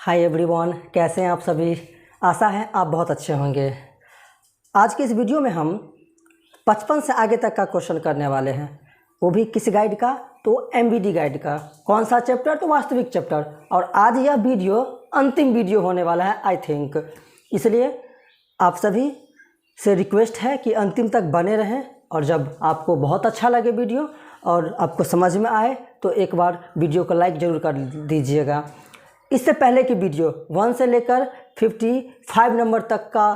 Hi everyone, कैसे हैं आप सभी। आशा है आप बहुत अच्छे होंगे। आज की इस वीडियो में हम 55 से आगे तक का क्वेश्चन करने वाले हैं, वो भी किस गाइड का, तो एमबीडी गाइड का। कौन सा चैप्टर, तो वास्तविक चैप्टर। और आज यह वीडियो अंतिम वीडियो होने वाला है आई थिंक, इसलिए आप सभी से रिक्वेस्ट है कि अंतिम तक बने रहें। और जब आपको बहुत अच्छा लगे वीडियो और आपको समझ में आए तो एक बार वीडियो को लाइक ज़रूर कर दीजिएगा। इससे पहले की वीडियो 1 से लेकर 55 नंबर तक का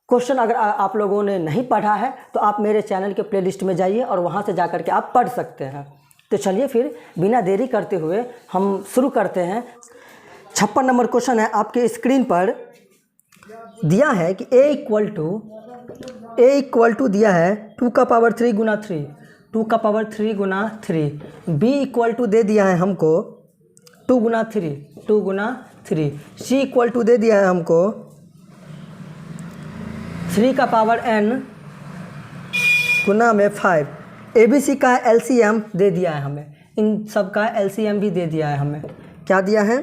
क्वेश्चन अगर आप लोगों ने नहीं पढ़ा है तो आप मेरे चैनल के प्लेलिस्ट में जाइए और वहां से जाकर के आप पढ़ सकते हैं। तो चलिए फिर बिना देरी करते हुए हम शुरू करते हैं। 56 नंबर क्वेश्चन है, आपके स्क्रीन पर दिया है कि a इक्वल टू दिया है 2 का पावर 3 गुना 3, 2 का पावर 3 गुना 3। b इक्वल टू दे दिया है हमको 2 गुना 3, 2 गुना 3। c इक्वल टू दे दिया है हमको 3 का पावर n गुना में 5। abc का एलसीएम दे दिया है हमें, इन सब का एलसीएम भी दे दिया है हमें। क्या दिया है,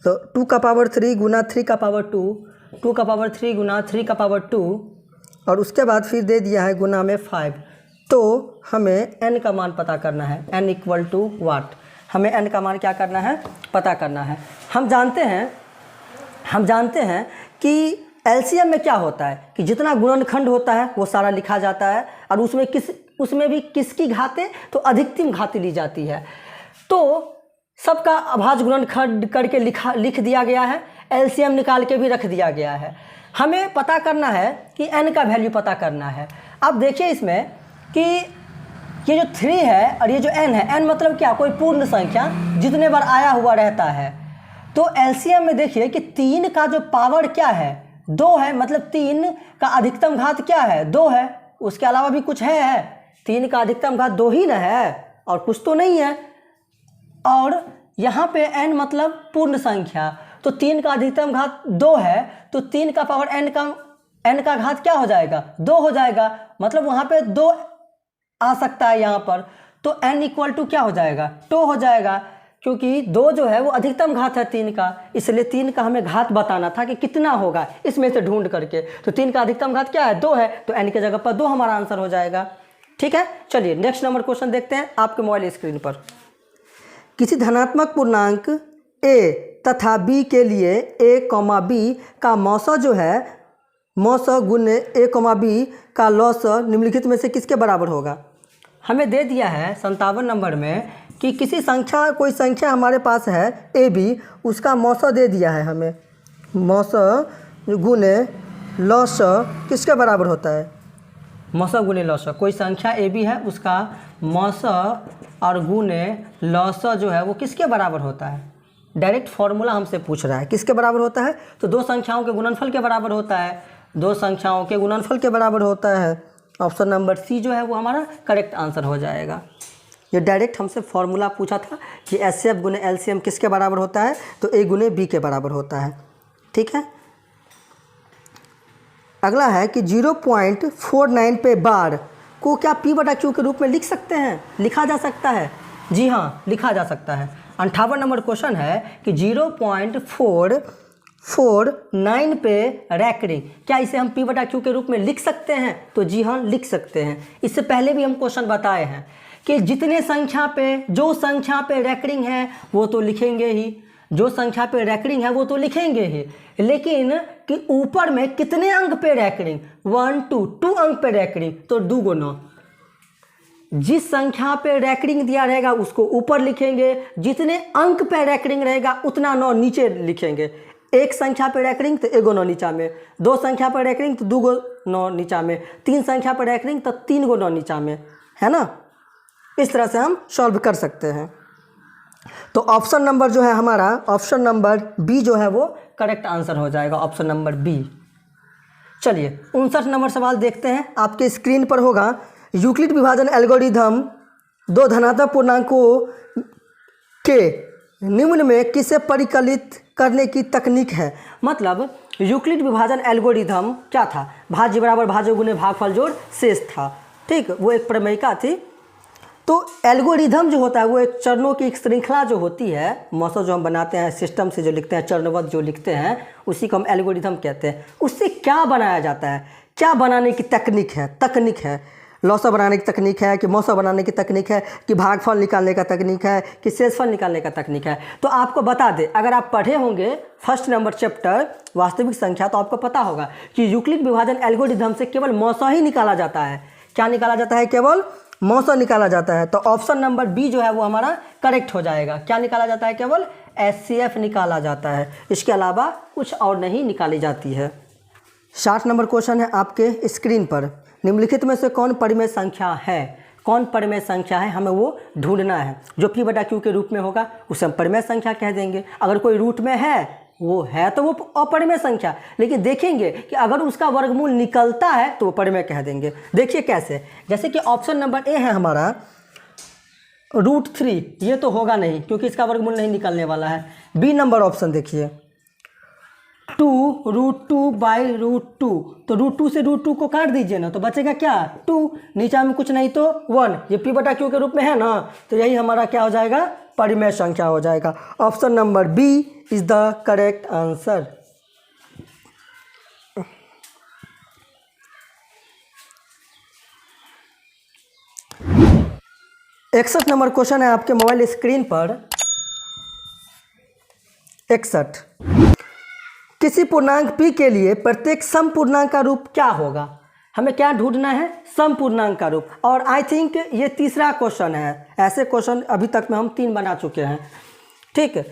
तो 2 का पावर 3 गुना 3 का पावर 2, 2 का पावर 3 गुना 3 का पावर 2, और उसके बाद फिर दे दिया है गुना में 5। तो हमें n का मान पता करना है, n इक्वल टू वाट। हमें n का मान क्या करना है, पता करना है। हम जानते हैं कि एलसीएम में क्या होता है कि जितना गुणनखंड होता है वो सारा लिखा जाता है, और उसमें भी किसकी घातें, तो अधिकतम घातें ली जाती है। तो सबका अभाज्य गुणनखंड करके लिख दिया गया है, एलसीएम निकाल के भी रख दिया गया है। हमें पता करना है कि n का वैल्यू पता करना है। अब देखिए इसमें कि ये जो 3 है और ये जो n है, n मतलब क्या, कोई पूर्ण संख्या जितने बार आया हुआ रहता है। तो एलसीएम में देखिए कि 3 का जो पावर क्या है, 2 है, मतलब 3 का अधिकतम घात क्या है, 2 है। उसके अलावा भी कुछ है 3 का अधिकतम घात 2 ही ना है, और कुछ तो नहीं है। और यहाँ पे n मतलब पूर्ण संख्या, तो 3 का अधिकतम घात 2 है, तो 3 का पावर n का घात क्या हो जाएगा, 2 हो जाएगा। मतलब वहाँ पे 2 आ सकता है यहाँ पर, तो n इक्वल टू क्या हो जाएगा, 2 हो जाएगा, क्योंकि 2 जो है वो अधिकतम घात है 3 का, इसलिए 3 का हमें घात बताना था कि कितना होगा इसमें से ढूंढ करके। तो 3 का अधिकतम घात क्या है, 2 है, तो n की जगह पर 2 हमारा आंसर हो जाएगा। ठीक है, चलिए नेक्स्ट नंबर क्वेश्चन देखते हैं आपके मोबाइल स्क्रीन पर। किसी धनात्मक पूर्णांक a तथा b के लिए a, b का मौसा जो है, मौसा गुने a, b का लौसा निम्नलिखित में से किसके बराबर होगा। हमें दे दिया है 57 नंबर में कि कोई संख्या हमारे पास है a b, उसका मौसा दे दिया है हमें, मौसा गुने लौसा किसके बराबर होता है, मौसा गुने लौसा। कोई संख्या ए बी है, उसका मौसा और गुने लौसा जो है वो किसके बराबर होता है। डायरेक्ट फॉर्मूला हमसे पूछ रहा है किसके बराबर होता है, तो 2 संख्याओं के गुणनफल के बराबर होता है, 2 संख्याओं के गुणनफल के बराबर होता है। ऑप्शन नंबर सी जो है वो हमारा करेक्ट आंसर हो जाएगा। ये डायरेक्ट हमसे फॉर्मूला पूछा था कि एचसीएफ गुने एलसीएम किसके बराबर होता है, तो ए गुने बी के बराबर होता है। ठीक है, अगला है कि 0.49 पे बार को क्या P/Q के रूप में लिख सकते हैं, लिखा जा सकता है। जी हाँ, लिखा जा सकता है। 58 नंबर क्वेश्चन है कि 0.449 पे रैकरिंग, क्या इसे हम P/Q के रूप में लिख सकते हैं, तो जी हाँ लिख सकते हैं। इससे पहले भी हम क्वेश्चन बताए हैं कि जो संख्या पे रैकरिंग है वो तो लिखेंगे ही, जो संख्या पे रैकरिंग है वो तो लिखेंगे ही, लेकिन कि ऊपर में कितने अंक पे रैकरिंग, 1 2 अंक पे रैकरिंग, तो 2 गुना। जिस संख्या पे रैकरिंग दिया रहेगा उसको ऊपर लिखेंगे, जितने अंक पे रैकरिंग रहेगा उतना 9 नीचे लिखेंगे। एक संख्या पे रैकरिंग तो 1 9 नीचा में, 2 संख्या पर रैकरिंग तो 2 9 नीचा में, 3 संख्या पर रैकरिंग तो 3 9 नीचा में, है ना। इस तरह से हम सॉल्व कर सकते हैं। तो ऑप्शन नंबर जो है हमारा, ऑप्शन नंबर बी जो है वो करेक्ट आंसर हो जाएगा, ऑप्शन नंबर बी। चलिए 59 नंबर सवाल देखते हैं, आपके स्क्रीन पर होगा। यूक्लिड विभाजन एल्गोरिथम 2 धनात्मक पूर्णांकों के निम्न में किसे परिकलित करने की तकनीक है। मतलब यूक्लिड विभाजन एल्गोरिथम क्या था, भाज्य बराबर भाज्य गुने भागफल जोड़ शेष था। ठीक, वो एक प्रमेयिका थी। तो एल्गोरिथम जो होता है वो एक चरणों की एक श्रृंखला जो होती है, मौसम जो हम बनाते हैं सिस्टम से जो लिखते हैं, चरणबद्ध जो लिखते हैं, उसी को हम एल्गोरिथम कहते हैं। उससे क्या बनाया जाता है, क्या बनाने की तकनीक है, लॉसा बनाने की तकनीक है कि मौसा बनाने की तकनीक है कि भागफल निकालने का तकनीक है कि शेषफल निकालने का तकनीक है। तो आपको बता दें, अगर आप पढ़े होंगे फर्स्ट नंबर चैप्टर वास्तविक संख्या, तो आपको पता होगा कि यूक्लिड विभाजन एल्गोरिथम से केवल मौसा ही निकाला जाता है। क्या निकाला जाता है? केवल मौसा निकाला जाता है। तो ऑप्शन नंबर बी जो है वो हमारा करेक्ट हो जाएगा। क्या निकाला जाता है? केवल HCF निकाला जाता है, इसके अलावा कुछ और नहीं निकाली जाती है। 60 नंबर क्वेश्चन है आपके स्क्रीन पर, निम्नलिखित में से कौन परिमेय संख्या है? कौन परिमेय संख्या है, हमें वो ढूंढना है। जो P/Q के रूप में होगा उसे हम परिमेय संख्या कह देंगे। अगर कोई रूट में है, वो है तो वो अपरिमेय संख्या, लेकिन देखेंगे कि अगर उसका वर्गमूल निकलता है तो वो परिमेय कह देंगे। देखिए कैसे, जैसे कि ऑप्शन नंबर ए है हमारा √3, ये तो होगा नहीं क्योंकि इसका वर्गमूल नहीं निकलने वाला है। बी नंबर ऑप्शन देखिए 2√2/√2, तो √2 से √2 को काट दीजिए ना, तो बचेगा क्या? 2, नीचे में कुछ नहीं तो 1। ये P/Q के रूप में है ना, तो यही हमारा क्या हो जाएगा? परिमेय संख्या हो जाएगा। Option number B is the correct answer. इकसठ नंबर क्वेश्चन है आपके मोबाइल स्क्रीन पर। 61, किसी पूर्णांक p के लिए प्रत्येक सम पूर्णांक का रूप क्या होगा? हमें क्या ढूंढना है? सम पूर्णांक का रूप। और आई थिंक ये तीसरा क्वेश्चन है, ऐसे क्वेश्चन अभी तक में हम 3 बना चुके हैं। ठीक है,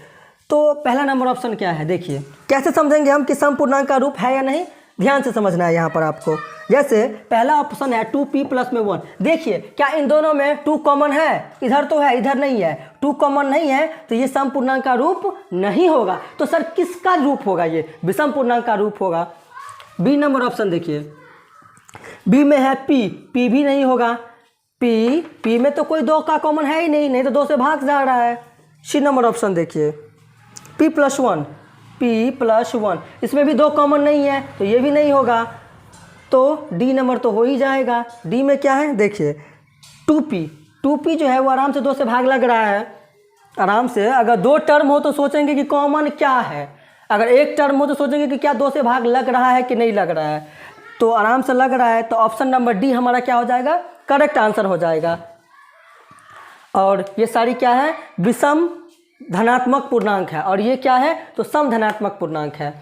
तो पहला नंबर ऑप्शन क्या है? देखिए कैसे समझेंगे हम कि सम पूर्णांक का रूप है या नहीं, ध्यान से समझना है यहाँ पर आपको। जैसे पहला ऑप्शन है 2p + 1। देखिए क्या इन दोनों में 2 कॉमन है? इधर तो है, इधर नहीं है। 2 कॉमन नहीं है तो ये सम पूर्णांक का रूप नहीं होगा। तो सर किसका रूप होगा? ये विषम पूर्णांक का रूप होगा। बी नंबर ऑप्शन देखिए, बी में है p भी नहीं होगा। p में तो कोई 2 का कॉमन है ही नहीं तो 2 से भाग जा रहा है। सी नंबर ऑप्शन देखिए p + 1, इसमें भी 2 कॉमन नहीं है तो ये भी नहीं होगा। तो डी नंबर तो हो ही जाएगा। डी में क्या है? देखिए 2p जो है वो आराम से 2 से भाग लग रहा है, आराम से। अगर 2 टर्म हो तो सोचेंगे कि कॉमन क्या है, अगर 1 टर्म हो तो सोचेंगे कि क्या 2 से भाग लग रहा है कि नहीं लग रहा है, तो आराम से लग रहा है। तो ऑप्शन नंबर डी हमारा क्या हो जाएगा? करेक्ट आंसर हो जाएगा। और ये सारी क्या है? विषम धनात्मक पूर्णांक है, और ये क्या है? तो सम धनात्मक पूर्णांक है।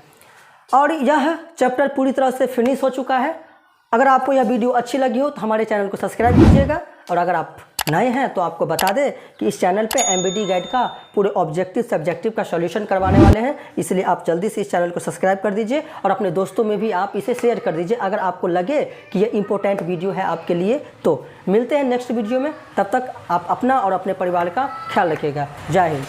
और यह चैप्टर पूरी तरह से फिनिश हो चुका है। अगर आपको यह वीडियो अच्छी लगी हो तो हमारे चैनल को सब्सक्राइब कीजिएगा, और अगर आप नए हैं तो आपको बता दें कि इस चैनल पे MBD गाइड का पूरे ऑब्जेक्टिव सब्जेक्टिव का सॉल्यूशन करवाने वाले हैं, इसलिए आप जल्दी से इस चैनल को सब्सक्राइब कर दीजिए और अपने दोस्तों में भी आप इसे शेयर कर दीजिए अगर आपको लगे कि ये इंपॉर्टेंट वीडियो है आपके लिए। तो मिलते हैं नेक्स्ट वीडियो में, तब तक आप अपना और अपने परिवार का ख्याल रखिएगा। जय हिंद।